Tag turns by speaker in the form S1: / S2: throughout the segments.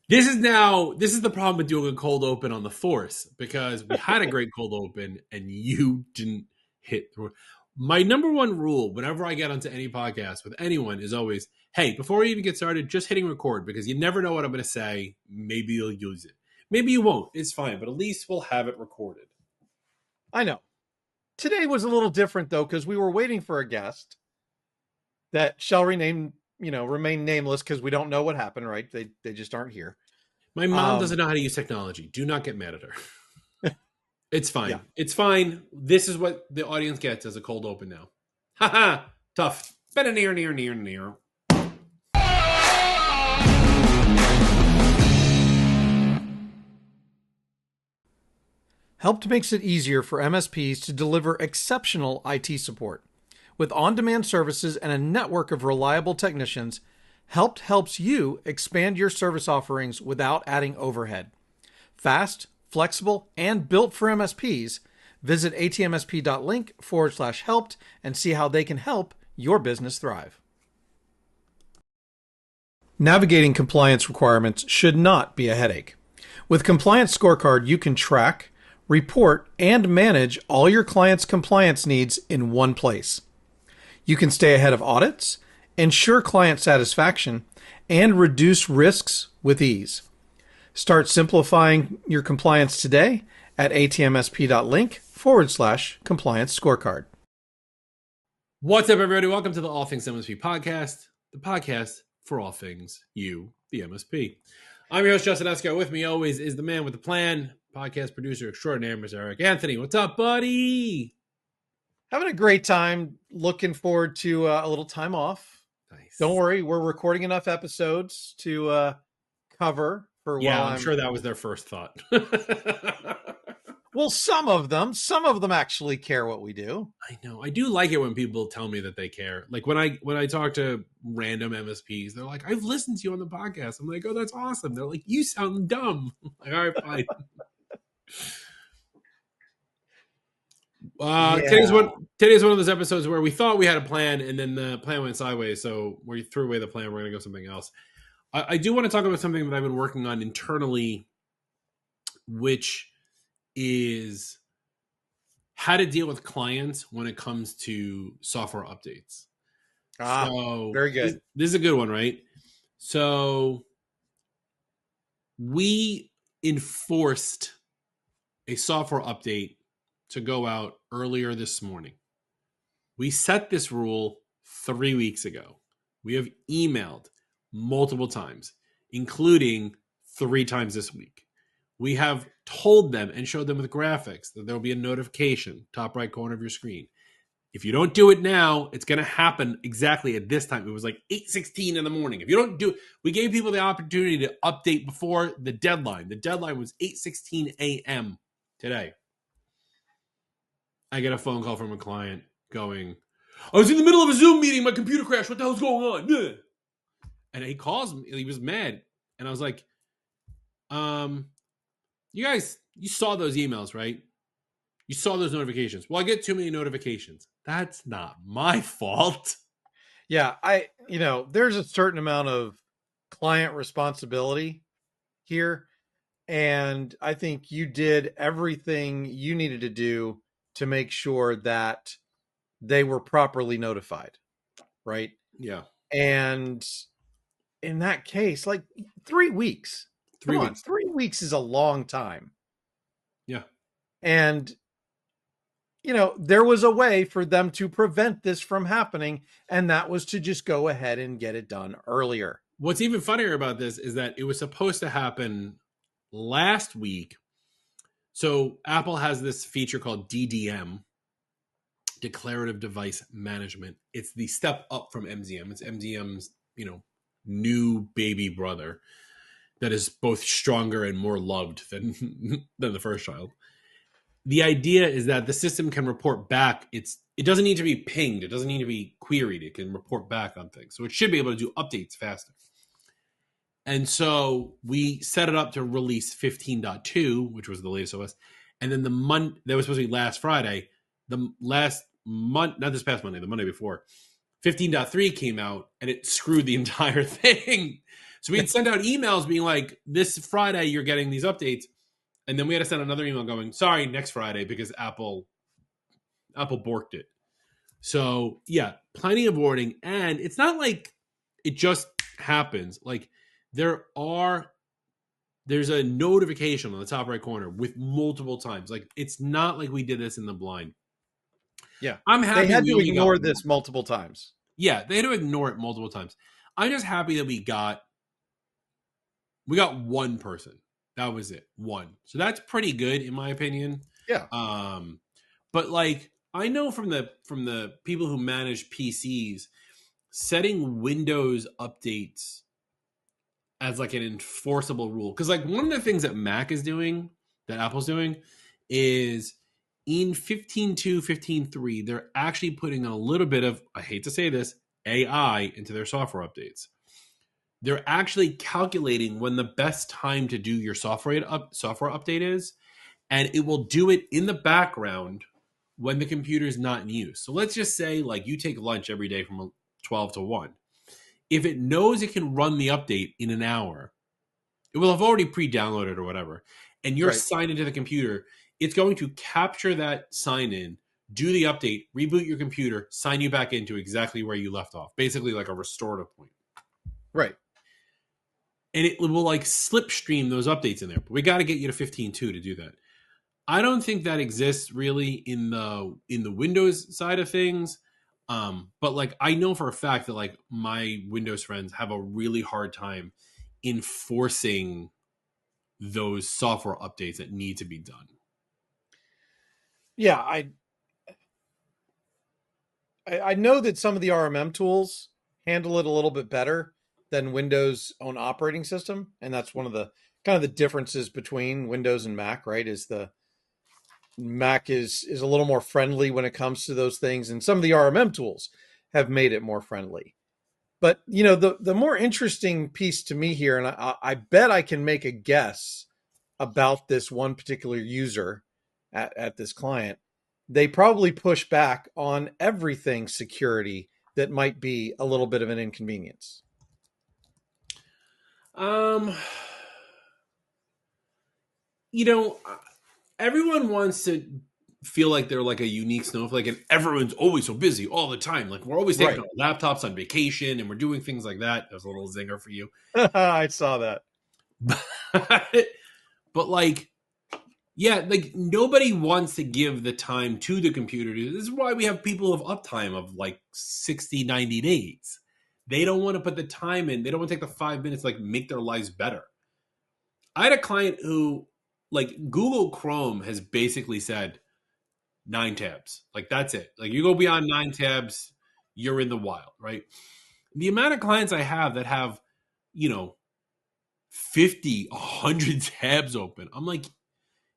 S1: This is the problem with doing a cold open on the Force, because we had a great cold open and you didn't hit through. My number one rule whenever I get onto any podcast with anyone is always, hey, before we even get started, just hitting record, because you never know what I'm going to say. Maybe you'll use it. Maybe you won't. It's fine, but at least we'll have it recorded.
S2: I know. Today was a little different, though, because we were waiting for a guest that shall remain nameless, because we don't know what happened, right? They just aren't here.
S1: My mom doesn't know how to use technology. Do not get mad at her. It's fine. Yeah. It's fine. This is what the audience gets as a cold open now. Haha. Tough. Better near.
S2: Helped makes it easier for MSPs to deliver exceptional IT support. With on-demand services and a network of reliable technicians, Helped helps you expand your service offerings without adding overhead. Fast, flexible, and built for MSPs, visit atmsp.link/helped and see how they can help your business thrive. Navigating compliance requirements should not be a headache. With Compliance Scorecard, you can track, report, and manage all your clients' compliance needs in one place. You can stay ahead of audits, ensure client satisfaction, and reduce risks with ease. Start simplifying your compliance today at atmsp.link/compliance scorecard.
S1: What's up, everybody? Welcome to the All Things MSP podcast, the podcast for all things you, the MSP. I'm your host, Justin Esco. With me always is the man with the plan, podcast producer extraordinaire, Mr. Eric Anthony. What's up, buddy?
S2: Having a great time. Looking forward to a little time off. Nice. Don't worry, we're recording enough episodes to cover for.
S1: Yeah, I'm sure that was their first thought.
S2: Well, some of them actually care what we do.
S1: I know. I do like it when people tell me that they care. Like when I talk to random MSPs, they're like, "I've listened to you on the podcast." I'm like, "Oh, that's awesome." They're like, "You sound dumb." I'm like, all right, fine. Today's one of those episodes where we thought we had a plan and then the plan went sideways. So we threw away the plan. We're going to go something else. I do want to talk about something that I've been working on internally, which is how to deal with clients when it comes to software updates.
S2: So, very good.
S1: This is a good one, right? So we enforced a software update to go out earlier this morning. We set this rule 3 weeks ago. We have emailed multiple times, including 3 times this week. We have told them and showed them with graphics that there will be a notification, top right corner of your screen. If you don't do it now, it's going to happen exactly at this time. It was like 8:16 in the morning. If you don't do it, we gave people the opportunity to update before the deadline. The deadline was 8:16 a.m. today. I get a phone call from a client going, "I was in the middle of a Zoom meeting. My computer crashed. What the hell's going on?" Yeah. And he calls me. He was mad. And I was like, you guys, you saw those emails, right? You saw those notifications. Well, I get too many notifications. That's not my fault.
S2: Yeah, there's a certain amount of client responsibility here. And I think you did everything you needed to do to make sure that they were properly notified, right?
S1: Yeah.
S2: And in that case, like 3 weeks. 3 weeks. 3 weeks is a long time.
S1: Yeah.
S2: And, there was a way for them to prevent this from happening, and that was to just go ahead and get it done earlier.
S1: What's even funnier about this is that it was supposed to happen last week. So Apple has this feature called DDM, Declarative Device Management. It's the step up from MZM. It's MZM's, new baby brother that is both stronger and more loved than the first child. The idea is that the system can report back. It doesn't need to be pinged. It doesn't need to be queried. It can report back on things. So it should be able to do updates faster. And so we set it up to release 15.2, which was the latest OS. And then that was supposed to be last Friday. The last month, not this past Monday, the Monday before, 15.3 came out and it screwed the entire thing So we'd send out emails being like, this Friday you're getting these updates. And then we had to send another email going, sorry, next Friday, because Apple borked it. So yeah, plenty of warning. And it's not like it just happens. Like there's a notification on the top right corner with multiple times. Like it's not like we did this in the blind.
S2: Yeah.
S1: I'm
S2: They
S1: happy
S2: had
S1: we
S2: to
S1: only
S2: ignore
S1: got
S2: this multiple times.
S1: Yeah, they had to ignore it multiple times. I'm just happy that we got one person. That was it. One. So that's pretty good in my opinion.
S2: Yeah.
S1: But like I know from the people who manage PCs, setting Windows updates as like an enforceable rule. Because like one of the things that Mac is doing, that Apple's doing, is in 15.2, 15.3, they're actually putting a little bit of, I hate to say this, AI into their software updates. They're actually calculating when the best time to do your software update is, and it will do it in the background when the computer is not in use. So let's just say like you take lunch every day from 12 to 1. If it knows it can run the update in an hour, it will have already pre-downloaded or whatever, and you're signed into the computer, it's going to capture that sign in, do the update, reboot your computer, sign you back into exactly where you left off. Basically like a restorative point.
S2: Right.
S1: And it will like slipstream those updates in there. But we got to get you to 15.2 to do that. I don't think that exists really in the Windows side of things. But like I know for a fact that like my Windows friends have a really hard time enforcing those software updates that need to be done.
S2: Yeah, I know that some of the RMM tools handle it a little bit better than Windows' own operating system, and that's one of the kind of the differences between Windows and Mac, right? Is the Mac is a little more friendly when it comes to those things, and some of the RMM tools have made it more friendly. But you know, the more interesting piece to me here, and I bet I can make a guess about this one particular user at this client, they probably push back on everything security that might be a little bit of an inconvenience.
S1: You know, everyone wants to feel like they're like a unique snowflake, and everyone's always so busy all the time. Like we're always taking our laptops on vacation and we're doing things like that. There's a little zinger for you.
S2: I saw that.
S1: But like, yeah, like nobody wants to give the time to the computer. This is why we have people of uptime of like 60, 90 days. They don't want to put the time in. They don't want to take the 5 minutes to like make their lives better. I had a client who like Google Chrome has basically said 9 tabs. Like that's it. Like you go beyond 9 tabs, you're in the wild, right? The amount of clients I have that have, 50, 100 tabs open. I'm like,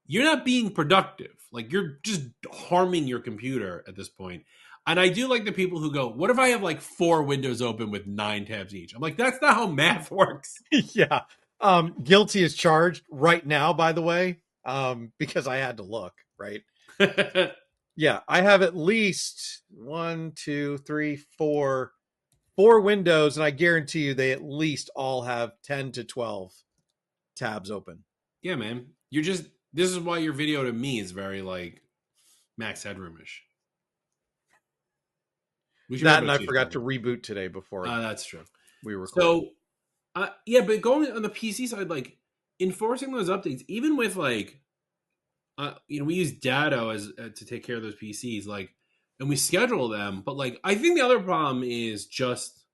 S1: you're not being productive. Like you're just harming your computer at this point. And I do like the people who go, what if I have like 4 windows open with 9 tabs each? I'm like, that's not how math works.
S2: Yeah. Guilty as charged right now, by the way, because I had to look, right? Yeah, I have at least 1, 2, 3, 4 windows, and I guarantee you they at least all have 10 to 12 tabs open.
S1: Yeah, man. This is why your video to me is very like Max Headroomish.
S2: That and I forgot to reboot today before.
S1: That's true.
S2: We recorded.
S1: So, yeah, but going on the PC side, like enforcing those updates, even with like, we use Datto as to take care of those PCs, like, and we schedule them. But like, I think the other problem is just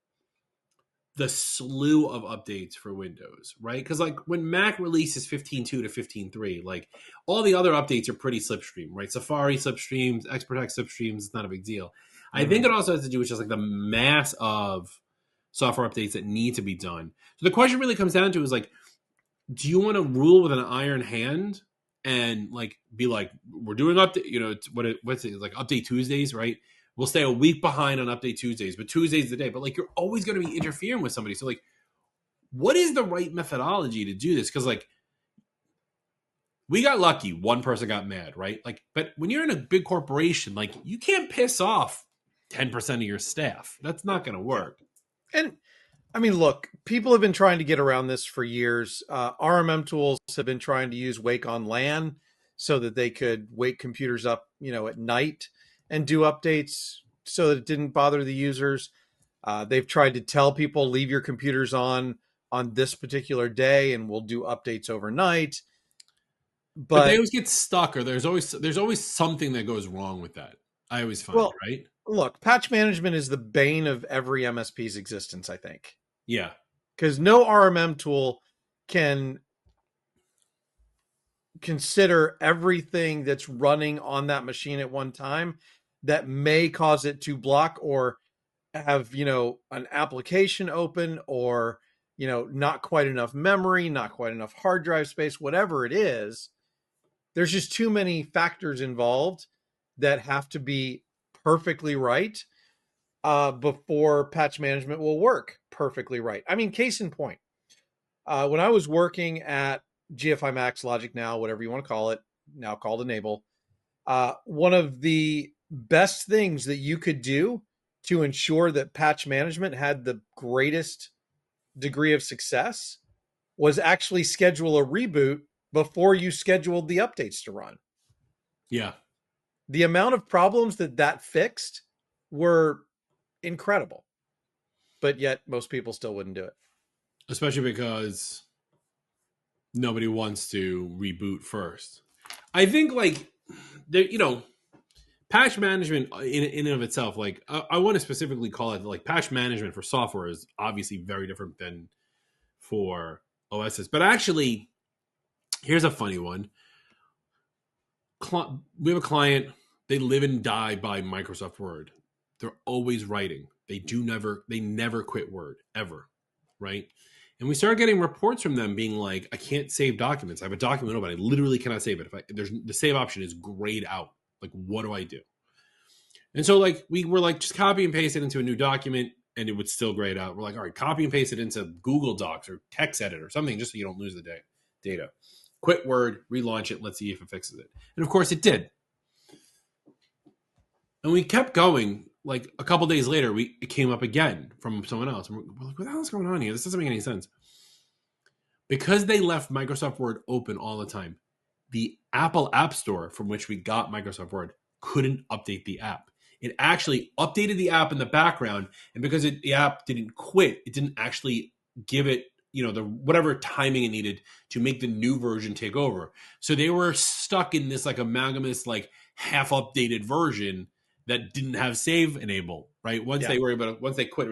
S1: the slew of updates for Windows, right? Because like when Mac releases 15.2 to 15.3, like all the other updates are pretty slipstream, right? Safari slipstreams, Xprotect slipstreams, it's not a big deal. I think it also has to do with just like the mass of software updates that need to be done. So the question really comes down to is like, do you want to rule with an iron hand and like be like, we're doing update, what's it like update Tuesdays, right? We'll stay a week behind on update Tuesdays, but Tuesday's the day. But like, you're always going to be interfering with somebody. So like, what is the right methodology to do this? Because like, we got lucky. One person got mad, right? Like, but when you're in a big corporation, like you can't piss off 10% of your staff. That's not going to work.
S2: And I mean, look, people have been trying to get around this for years. RMM tools have been trying to use Wake on LAN so that they could wake computers up, at night and do updates so that it didn't bother the users. They've tried to tell people leave your computers on this particular day and we'll do updates overnight.
S1: But they
S2: But
S1: always get stuck, or there's always something that goes wrong with that. I always find,
S2: well,
S1: right?
S2: look, patch management is the bane of every MSP's existence, I think,
S1: Yeah,
S2: because no RMM tool can consider everything that's running on that machine at one time that may cause it to block or have, an application open or, not quite enough memory, not quite enough hard drive space, whatever it is. There's just too many factors involved that have to be perfectly right before patch management will work perfectly right. I mean, case in point, when I was working at GFI Max, Logic Now, whatever you want to call it, now called Enable, one of the best things that you could do to ensure that patch management had the greatest degree of success was actually schedule a reboot before you scheduled the updates to run.
S1: yeah.
S2: The amount of problems that fixed were incredible, but yet most people still wouldn't do it.
S1: Especially because nobody wants to reboot first. I think like patch management in and of itself, like I want to specifically call it like patch management for software is obviously very different than for OSs. But actually, here's a funny one. We have a client. They live and die by Microsoft Word. They're always writing. They never quit Word ever, right? And we started getting reports from them being like, I can't save documents. I have a document open. I literally cannot save it. There's the save option is grayed out. Like, what do I do? And so like we were like, just copy and paste it into a new document and it would still grade out. We're like, all right, copy and paste it into Google Docs or text edit or something just so you don't lose the data. Quit Word, relaunch it, let's see if it fixes it. And of course it did. And we kept going. Like a couple days later, it came up again from someone else. And we're like, what the hell is going on here? This doesn't make any sense. Because they left Microsoft Word open all the time, the Apple App Store from which we got Microsoft Word couldn't update the app. It actually updated the app in the background, and because the app didn't quit, it didn't actually give it, the whatever timing it needed to make the new version take over. So they were stuck in this like amalgamous, like half updated version that didn't have save enable. Right? Once
S2: Yeah.
S1: once they quit,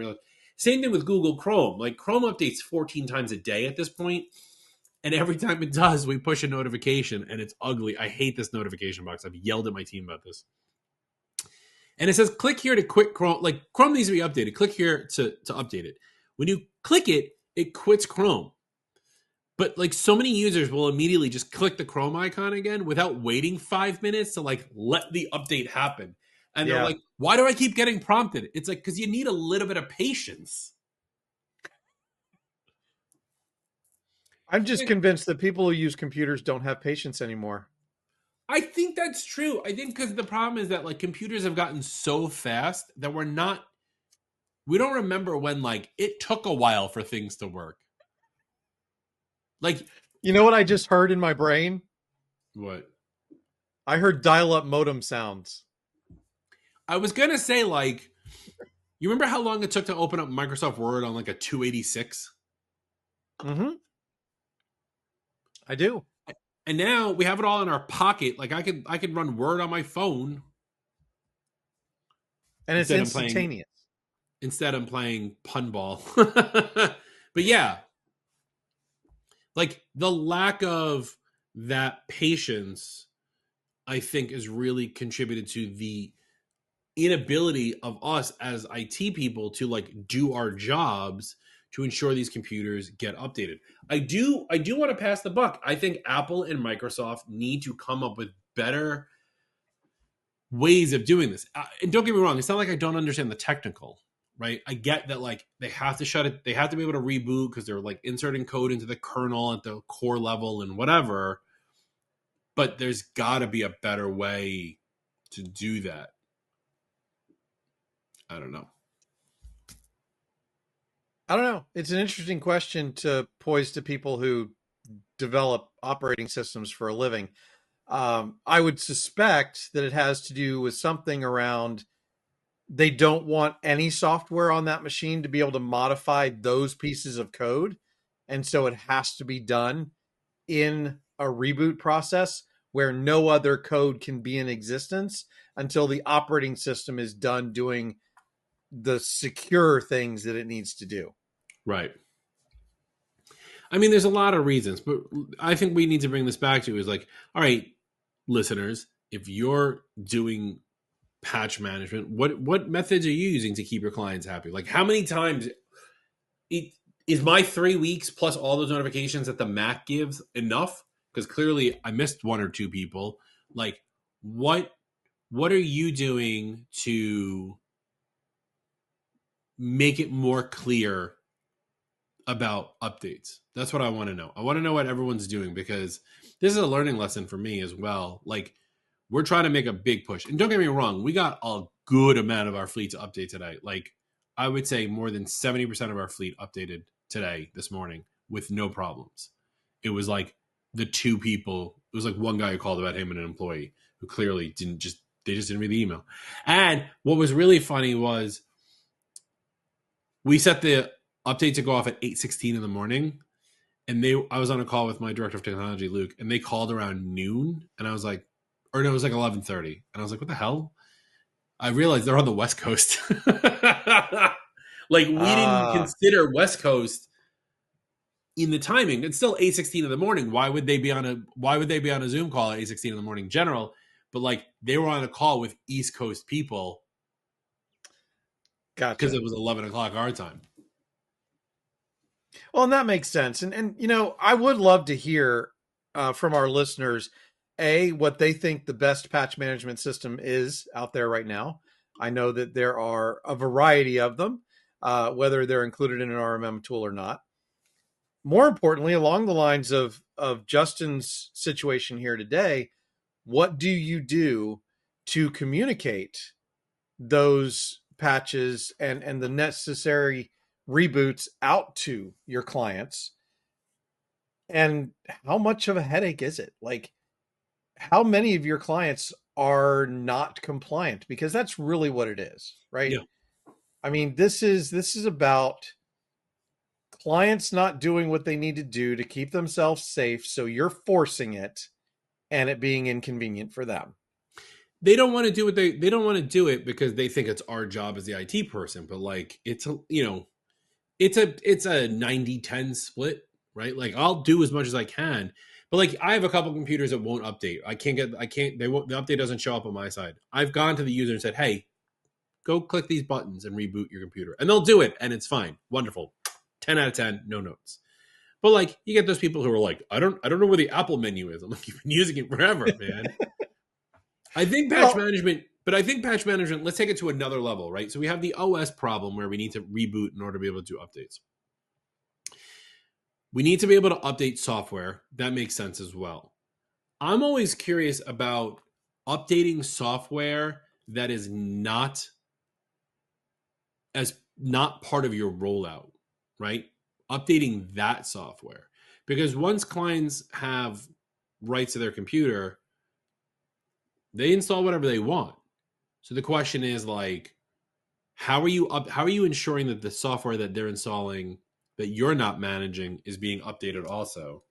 S1: same thing with Google Chrome. Like Chrome updates 14 times a day at this point. And every time it does, we push a notification and it's ugly. I hate this notification box. I've yelled at my team about this. And it says, click here to quit Chrome. Like Chrome needs to be updated. Click here to update it. When you click it, it quits Chrome. But like so many users will immediately just click the Chrome icon again without waiting 5 minutes to like let the update happen. And they're
S2: Yeah.
S1: like, why do I keep getting prompted? It's like, because you need a little bit of patience.
S2: I'm just convinced that people who use computers don't have patience anymore.
S1: I think that's true. I think because the problem is that like computers have gotten so fast that we don't remember when like it took a while for things to work. Like
S2: You know what I just heard in my brain?
S1: what?
S2: I heard dial up modem sounds.
S1: I was gonna say like, you remember how long it took to open up Microsoft Word on like a 286?
S2: Mm-hmm. I do.
S1: And now we have it all in our pocket. Like I could run Word on my phone
S2: And it's
S1: instead of playing
S2: instantaneous.
S1: punball. But yeah, like the lack of that patience, I think, is really contributed to the inability of us as IT people to like do our jobs to ensure these computers get updated. I do want to pass the buck. I think Apple and Microsoft need to come up with better ways of doing this. And don't get me wrong, it's not like I don't understand the technical, right? I get that like they have to shut it, they have to be able to reboot because they're like inserting code into the kernel at the core level and whatever. But there's got to be a better way to do that. I don't know.
S2: I don't know. It's an interesting question to pose to people who develop operating systems for a living. I would suspect that it has to do with something around they don't want any software on that machine to be able to modify those pieces of code. And so it has to be done in a reboot process where no other code can be in existence until the operating system is done doing the secure things that it needs to do.
S1: Right. I mean, there's a lot of reasons, but I think we need to bring this back to is like, all right, listeners, if you're doing patch management, what methods are you using to keep your clients happy? Like, how many times it, is my 3 weeks plus all those notifications that the Mac gives enough? Because clearly I missed one or two people. Like, what what are you doing to make it more clear about updates? That's what I want to know. I want to know what everyone's doing because this is a learning lesson for me as well. Like, we're trying to make a big push. And don't get me wrong, we got a good amount of our fleet to update today. Like, I would say more than 70% of our fleet updated today, this morning, with no problems. It was like the two people, it was like one guy who called about him and an employee who clearly they just didn't read the email. And what was really funny was we set the update to go off at 8:16 in the morning. And I was on a call with my director of technology, Luke, and they called around noon. And I was like, or no, it was like 11:30. And I was like, what the hell? I realized they're on the West Coast. Like, we didn't
S2: Ah,
S1: consider West Coast in the timing. It's still 8:16 in the morning. Why would they be on a Zoom call at 8:16 in the morning general? But like, they were on a call with East Coast people because
S2: gotcha.
S1: it was 11 o'clock our time.
S2: Well, and that makes sense. And I would love to hear from our listeners, what they think the best patch management system is out there right now. I know that there are a variety of them, whether they're included in an RMM tool or not. More importantly, along the lines of Justin's situation here today, what do you do to communicate those patches and the necessary reboots out to your clients? And how much of a headache is it? Like, how many of your clients are not compliant? Because that's really what it is, right?
S1: Yeah.
S2: I mean, this is about clients not doing what they need to do to keep themselves safe, so you're forcing it and it being inconvenient for them.
S1: They don't want to do what they don't want to do it because they think it's our job as the IT person. But like, it's a 90-10 split, right? Like, I'll do as much as I can. But like, I have a couple computers that won't update. They won't, the update doesn't show up on my side. I've gone to the user and said, hey, go click these buttons and reboot your computer. And they'll do it and it's fine. Wonderful. 10 out of 10, no notes. But like, you get those people who are like, I don't know where the Apple menu is. I'm like, you've been using it forever, man. I think patch
S2: Well,
S1: management, but I think patch management, let's take it to another level, right? So we have the OS problem where we need to reboot in order to be able to do updates. We need to be able to update software. That makes sense as well. I'm always curious about updating software that is not part of your rollout, right? Updating that software. Because once clients have rights to their computer, they install whatever they want. So the question is like, how are you ensuring that the software that they're installing that you're not managing is being updated also?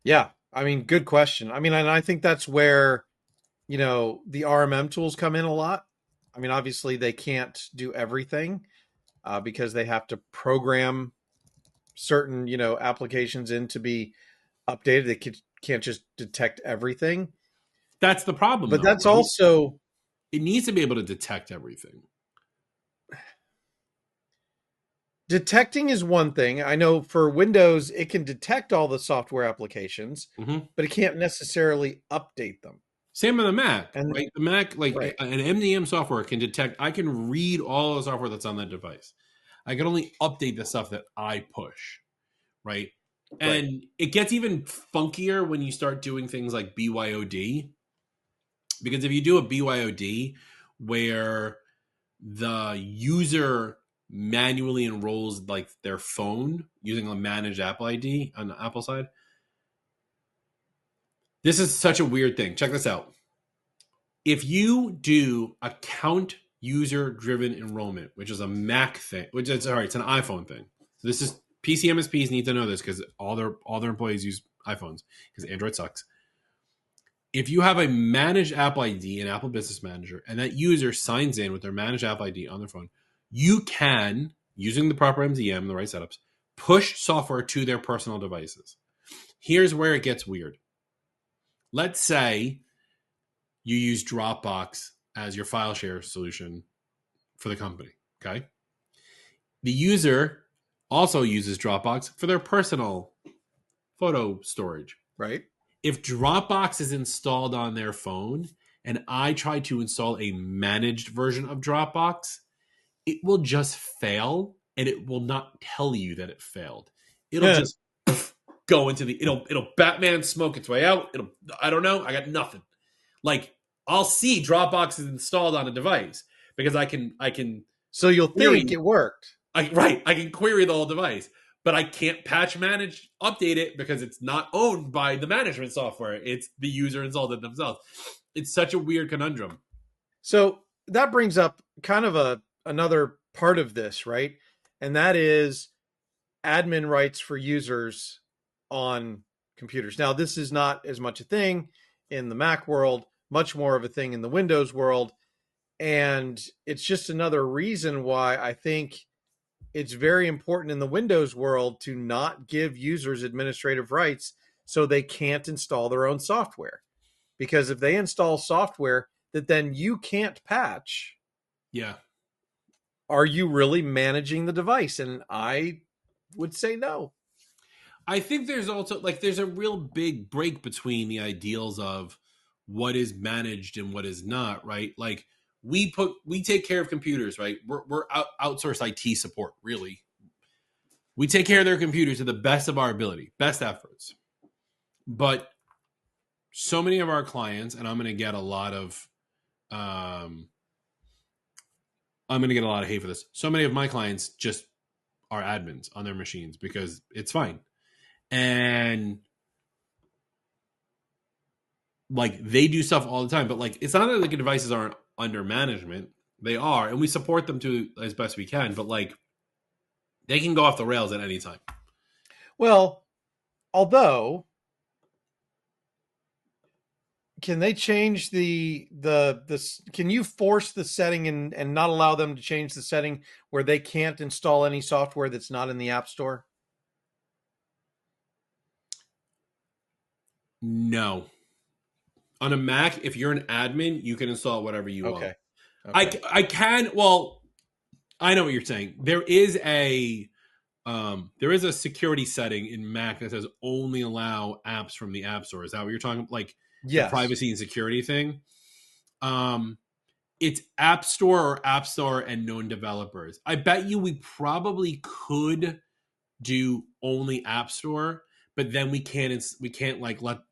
S2: yeah, I mean, good question. I mean, and I think that's where, the RMM tools come in a lot. I mean, obviously they can't do everything because they have to program certain, applications in to be updated. They can't just detect everything.
S1: That's the problem
S2: But
S1: though,
S2: that's
S1: right?
S2: also
S1: It needs to be able to detect everything.
S2: detecting is one thing. I know for Windows, it can detect all the software applications,
S1: Mm-hmm.
S2: but it can't necessarily update them.
S1: Same with the Mac,
S2: And
S1: right? The Mac, like
S2: right,
S1: an MDM software can detect, I can read all the software that's on that device. I can only update the stuff that I push, right?
S2: right.
S1: And it gets even funkier when you start doing things like BYOD. Because if you do a BYOD where the user manually enrolls like their phone using a managed Apple ID on the Apple side. This is such a weird thing. Check this out. If you do account user driven enrollment, which is a Mac thing, which is all right, it's an iPhone thing. So this is PC MSPs need to know this because all their employees use iPhones because Android sucks. If you have a managed Apple ID in Apple Business Manager and that user signs in with their managed Apple ID on their phone, you can, using the proper MDM, the right setups, push software to their personal devices. Here's where it gets weird. Let's say you use Dropbox as your file share solution for the company, okay? The user also uses Dropbox for their personal photo storage.
S2: Right.
S1: If Dropbox is installed on their phone and I try to install a managed version of Dropbox, it will just fail and it will not tell you that it failed. It'll just go into the it'll Batman smoke its way out. I don't know. I got nothing. Like I'll see Dropbox is installed on a device because I can
S2: So you'll think it worked.
S1: I can query the whole device, but I can't patch manage update it because it's not owned by the management software. It's the user installed it themselves. It's such a weird conundrum.
S2: So that brings up kind of another part of this, right? And that is admin rights for users on computers. Now, this is not as much a thing in the Mac world, much more of a thing in the Windows world. And it's just another reason why I think it's very important in the Windows world to not give users administrative rights so they can't install their own software. Because if they install software that then you can't patch,
S1: yeah,
S2: are you really managing the device? And I would say no.
S1: I think there's also there's a real big break between the ideals of what is managed and what is not, right? Like we take care of computers, right? We're outsourced IT support, really. We take care of their computers to the best of our ability, best efforts. But so many of our clients, and I'm going to get a lot of hate for this. So many of my clients just are admins on their machines because it's fine. And they do stuff all the time, but it's not that the devices aren't under management. They are, and we support them to as best we can, but they can go off the rails at any time.
S2: Well, although, can they change the can you force the setting and not allow them to change the setting where they can't install any software that's not in the App Store?
S1: No. On a Mac, if you're an admin, you can install whatever you want. Okay. I can. Well, I know what you're saying. There is a security setting in Mac that says only allow apps from the App Store. Is that what you're talking?
S2: Yes.
S1: The privacy and security thing. It's App Store or App Store and known developers. I bet you we probably could do only App Store, but then we can't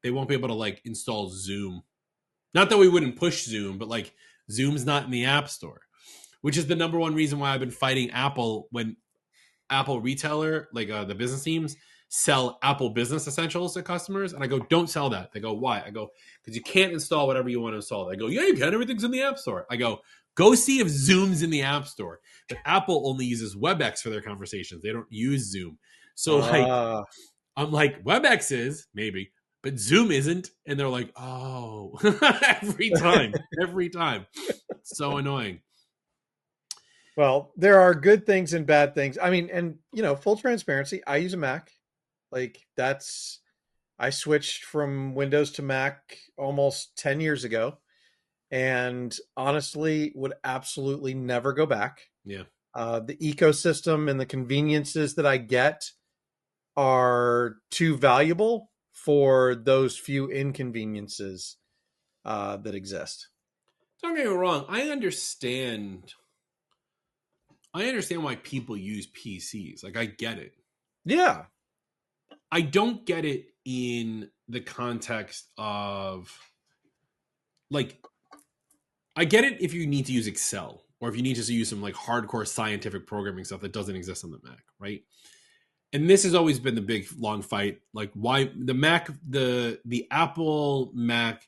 S1: they won't be able to install Zoom. Not that we wouldn't push Zoom, but Zoom's not in the App Store, which is the number one reason why I've been fighting Apple when Apple retailer, the business teams, sell Apple Business Essentials to customers. And I go, don't sell that. They go, why? I go, because you can't install whatever you want to install. They go, yeah, you can. Everything's in the App Store. I go, go see if Zoom's in the App Store. But Apple only uses WebEx for their conversations. They don't use Zoom. So I'm like, WebEx is, maybe, but Zoom isn't. And they're like, oh, every time. It's so annoying.
S2: Well, there are good things and bad things. I mean, and full transparency, I use a Mac. I switched from Windows to Mac almost 10 years ago and honestly would absolutely never go back.
S1: Yeah.
S2: The ecosystem and the conveniences that I get are too valuable for those few inconveniences that exist.
S1: Don't get me wrong. I understand why people use PCs. I get it.
S2: Yeah.
S1: I don't get it in the context of I get it if you need to use Excel or if you need to use some like hardcore scientific programming stuff that doesn't exist on the Mac, right? And this has always been the big long fight. Like why the Mac, the Apple Mac,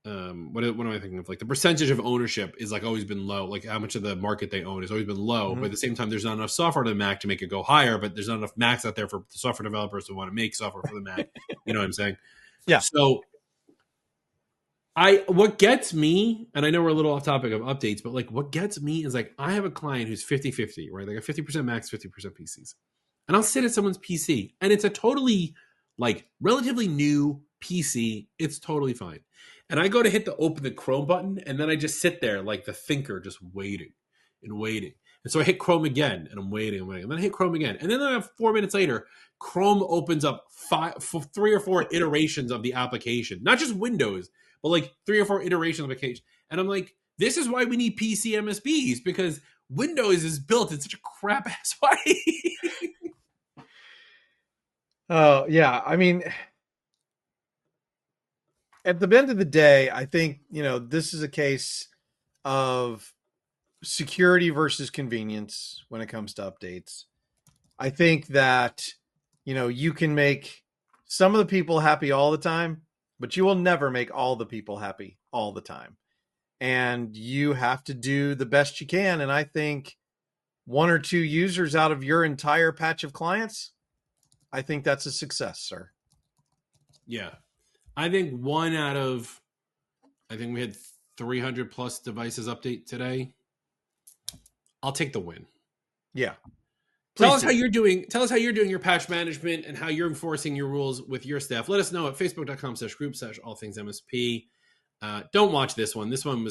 S1: what am I thinking of? Like the percentage of ownership is like always been low. Like how much of the market they own has always been low. But at the same time, there's not enough software to the Mac to make it go higher. But there's not enough Macs out there for the software developers to want to make software for the Mac. You know what I'm saying?
S2: Yeah.
S1: So what gets me, and I know we're a little off topic of updates, but like what gets me is like I have a client who's 50-50, right? Like a 50% Macs, 50% PCs. And I'll sit at someone's PC and it's a totally like relatively new PC. It's totally fine. And I go to open the Chrome button and then I just sit there like the thinker, just waiting and waiting. And so I hit Chrome again and I'm waiting and waiting. And then I hit Chrome again. And then 4 minutes later, Chrome opens up 3 or 4 iterations of the application, not just Windows, but like 3 or 4 iterations of the application. And I'm like, this is why we need PC MSPs, because Windows is built in such a crap ass way.
S2: Oh, yeah. I mean, at the end of the day, I think, this is a case of security versus convenience when it comes to updates. I think that, you can make some of the people happy all the time, but you will never make all the people happy all the time. And you have to do the best you can. And I think 1 or 2 users out of your entire patch of clients, I think that's a success, sir.
S1: Yeah. I think we had 300 plus devices update today. I'll take the win.
S2: Yeah.
S1: Tell us how you're doing your patch management and how you're enforcing your rules with your staff. Let us know at facebook.com/group/allthingsmsp. Don't watch this one. This one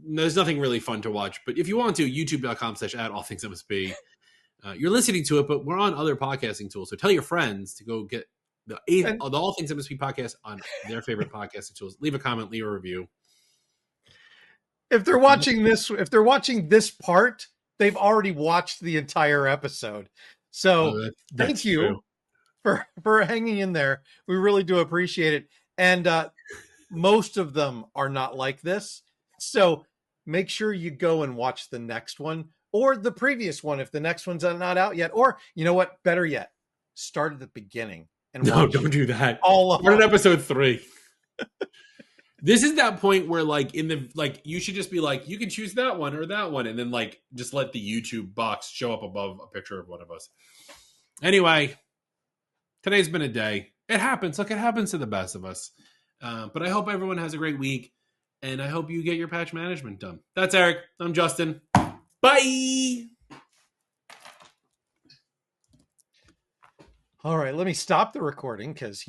S1: there's nothing really fun to watch, but if you want to, youtube.com/@allthingsmsp. You're listening to it, but we're on other podcasting tools. So tell your friends to go get the All Things MSP podcast on their favorite podcasting tools. Leave a comment, leave a review.
S2: If they're watching this part, they've already watched the entire episode. So thank you for hanging in there. We really do appreciate it. And most of them are not like this. So make sure you go and watch the next one or the previous one if the next one's not out yet. Or you know what? Better yet, start at the beginning. And
S1: no, don't do that. We're in episode 3. This is that point where you should just be like, you can choose that one or that one. And then just let the YouTube box show up above a picture of one of us. Anyway, today's been a day. It happens. Look, it happens to the best of us. But I hope everyone has a great week. And I hope you get your patch management done. That's Eric. I'm Justin. Bye.
S2: All right, let me stop the recording because,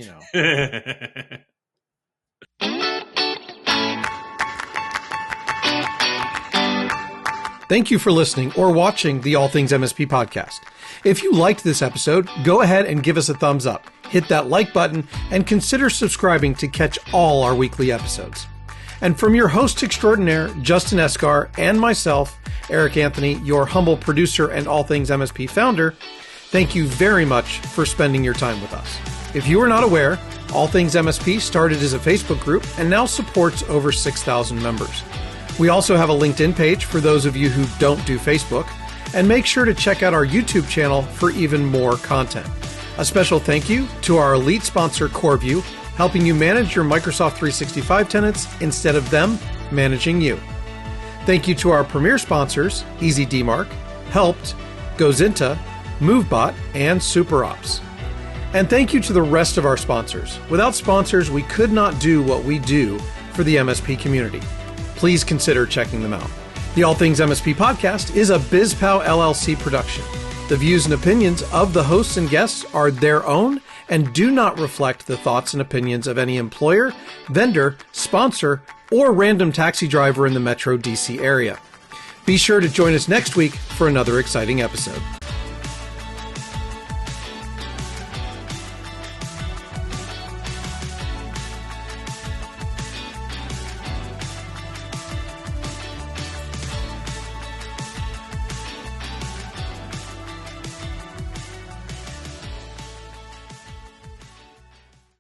S2: Thank you for listening or watching the All Things MSP podcast. If you liked this episode, go ahead and give us a thumbs up, hit that like button, and consider subscribing to catch all our weekly episodes. And from your host extraordinaire, Justin Escar, and myself, Eric Anthony, your humble producer and All Things MSP founder, thank you very much for spending your time with us. If you are not aware, All Things MSP started as a Facebook group and now supports over 6,000 members. We also have a LinkedIn page for those of you who don't do Facebook, and make sure to check out our YouTube channel for even more content. A special thank you to our elite sponsor, CoreView, helping you manage your Microsoft 365 tenants instead of them managing you. Thank you to our premier sponsors, EasyDmark, Helped, Gozinta, MoveBot, and SuperOps. And thank you to the rest of our sponsors. Without sponsors, we could not do what we do for the MSP community. Please consider checking them out. The All Things MSP podcast is a BizPow LLC production. The views and opinions of the hosts and guests are their own and do not reflect the thoughts and opinions of any employer, vendor, sponsor, or random taxi driver in the Metro DC area. Be sure to join us next week for another exciting episode.